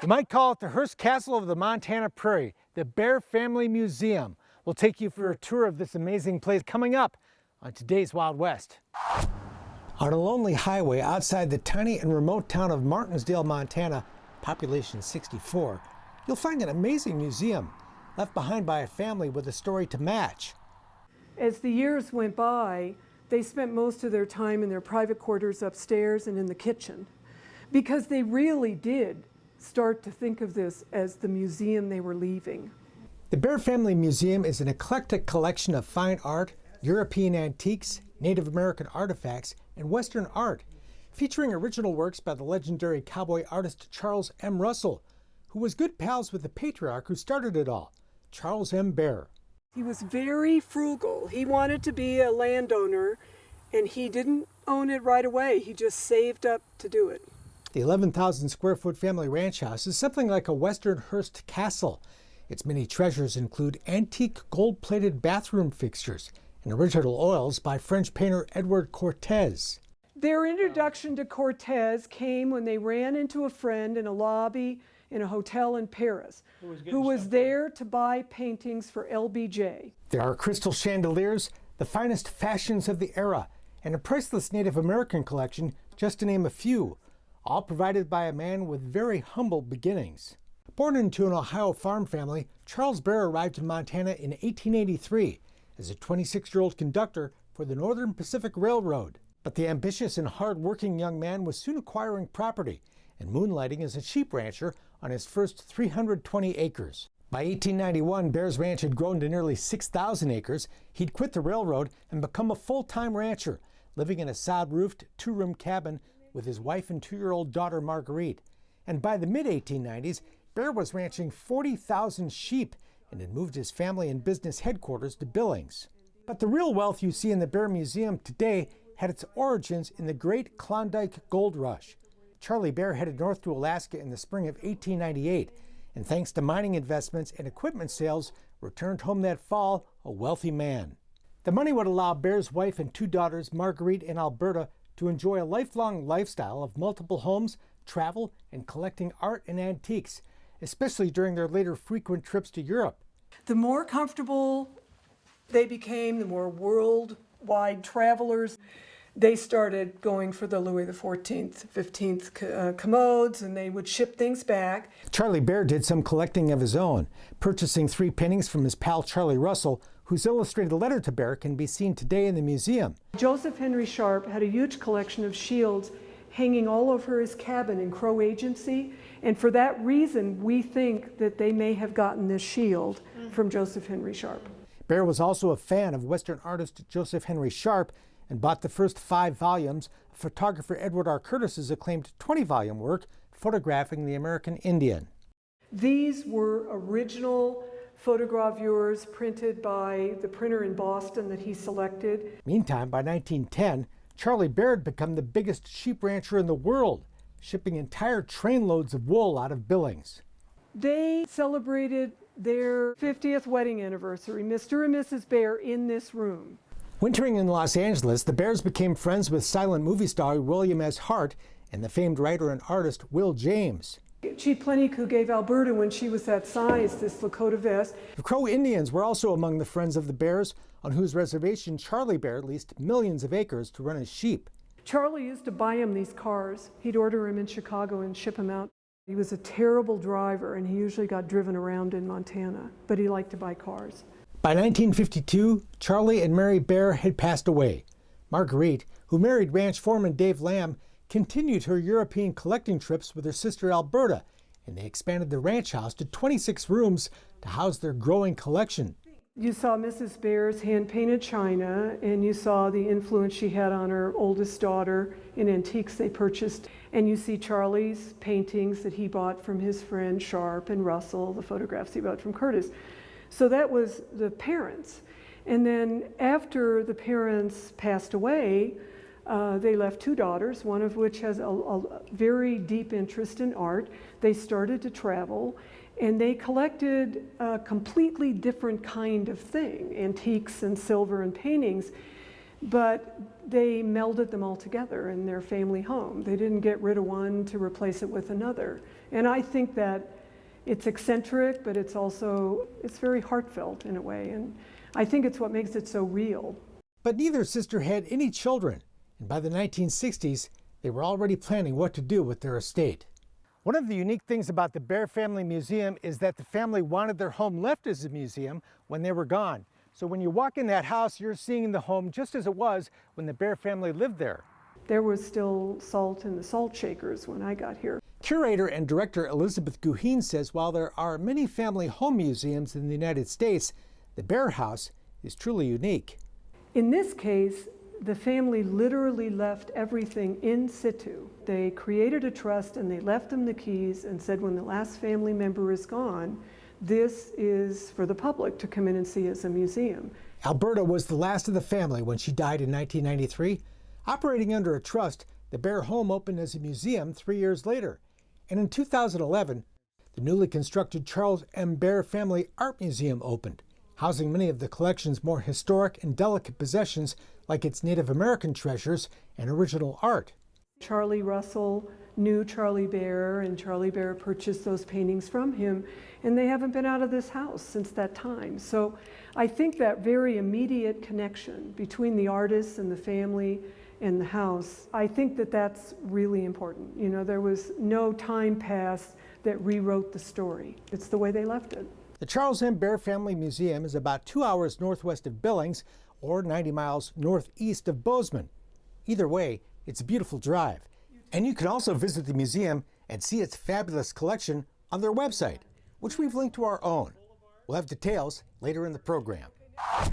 You might call it the Hearst Castle of the Montana Prairie. The Bair Family Museum will take you for a tour of this amazing place coming up on today's Wild West. On a lonely highway outside the tiny and remote town of Martinsdale, Montana, population 64, you'll find an amazing museum left behind by a family with a story to match. As the years went by, they spent most of their time in their private quarters upstairs and in the kitchen, because they really did start to think of this as the museum they were leaving. The Bair Family Museum is an eclectic collection of fine art, European antiques, Native American artifacts, and Western art, featuring original works by the legendary cowboy artist Charles M. Russell, who was good pals with the patriarch who started it all, Charles M. Bair. He was very frugal. He wanted to be a landowner, and he didn't own it right away. He just saved up to do it. The 11,000 square foot family ranch house is something like a Western Hearst castle. Its many treasures include antique gold-plated bathroom fixtures and original oils by French painter Edward Cortez. Their introduction to Cortez came when they ran into a friend in a lobby in a hotel in Paris, who was there to buy paintings for LBJ. There are crystal chandeliers, the finest fashions of the era, and a priceless Native American collection, just to name a few, all provided by a man with very humble beginnings. Born into an Ohio farm family, Charles Bair arrived in Montana in 1883 as a 26-year-old conductor for the Northern Pacific Railroad. But the ambitious and hard-working young man was soon acquiring property and moonlighting as a sheep rancher on his first 320 acres. By 1891, Bair's ranch had grown to nearly 6,000 acres. He'd quit the railroad and become a full-time rancher, living in a sod-roofed two-room cabin with his wife and 2-year-old daughter Marguerite. And by the mid-1890s, Bair was ranching 40,000 sheep and had moved his family and business headquarters to Billings. But the real wealth you see in the Bair Museum today had its origins in the Great Klondike Gold Rush. Charlie Bair headed north to Alaska in the spring of 1898, and thanks to mining investments and equipment sales, returned home that fall a wealthy man. The money would allow Bair's wife and 2 daughters, Marguerite and Alberta, to enjoy a lifelong lifestyle of multiple homes, travel, and collecting art and antiques, especially during their later frequent trips to Europe. The more comfortable they became, the more worldwide travelers. They started going for the Louis XIV, 15th commodes, and they would ship things back. Charlie Bair did some collecting of his own, purchasing 3 paintings from his pal Charlie Russell, whose illustrated letter to Bair can be seen today in the museum. Joseph Henry Sharp had a huge collection of shields hanging all over his cabin in Crow Agency, and for that reason, we think that they may have gotten this shield from Joseph Henry Sharp. Bair was also a fan of Western artist Joseph Henry Sharp and bought the first 5 volumes of photographer Edward R. Curtis's acclaimed 20-volume work, Photographing the American Indian. These were original photogravures printed by the printer in Boston that he selected. Meantime, by 1910, Charlie Bair had become the biggest sheep rancher in the world, shipping entire trainloads of wool out of Billings. They celebrated their 50th wedding anniversary, Mr. and Mrs. Bair, in this room. Wintering in Los Angeles, the Bairs became friends with silent movie star William S. Hart and the famed writer and artist Will James. Chief Pleniku gave Alberta, when she was that size, this Lakota vest. The Crow Indians were also among the friends of the Bairs, on whose reservation Charlie Bair leased millions of acres to run his sheep. Charlie used to buy him these cars. He'd order them in Chicago and ship them out. He was a terrible driver, and he usually got driven around in Montana, but he liked to buy cars. By 1952, Charlie and Mary Bair had passed away. Marguerite, who married ranch foreman Dave Lamb, continued her European collecting trips with her sister Alberta, and they expanded the ranch house to 26 rooms to house their growing collection. You saw Mrs. Bair's hand-painted china, and you saw the influence she had on her oldest daughter in antiques they purchased. And you see Charlie's paintings that he bought from his friend Sharp and Russell, the photographs he bought from Curtis. So that was the parents. And then after the parents passed away, they left 2 daughters, one of which has a very deep interest in art. They started to travel, and they collected a completely different kind of thing, antiques and silver and paintings, but they melded them all together in their family home. They didn't get rid of one to replace it with another. And I think that it's eccentric, but it's very heartfelt in a way. And I think it's what makes it so real. But neither sister had any children, and by the 1960s, they were already planning what to do with their estate. One of the unique things about the Bair Family Museum is that the family wanted their home left as a museum when they were gone. So when you walk in that house, you're seeing the home just as it was when the Bair family lived there. There was still salt in the salt shakers when I got here. Curator and director Elizabeth Guheen says while there are many family home museums in the United States, the Bair House is truly unique. In this case, the family literally left everything in situ. They created a trust and they left them the keys and said when the last family member is gone, this is for the public to come in and see as a museum. Alberta was the last of the family when she died in 1993. Operating under a trust, the Bair home opened as a museum 3 years later. And in 2011, the newly constructed Charles M. Bair Family Art Museum opened, housing many of the collection's more historic and delicate possessions like its Native American treasures and original art. Charlie Russell knew Charlie Bair, and Charlie Bair purchased those paintings from him, and they haven't been out of this house since that time. So I think that very immediate connection between the artists and the family and the house, I think that that's really important. You know, there was no time passed that rewrote the story. It's the way they left it. The Charles M. Bair Family Museum is about 2 hours northwest of Billings or 90 miles northeast of Bozeman. Either way, it's a beautiful drive. And you can also visit the museum and see its fabulous collection on their website, which we've linked to our own. We'll have details later in the program.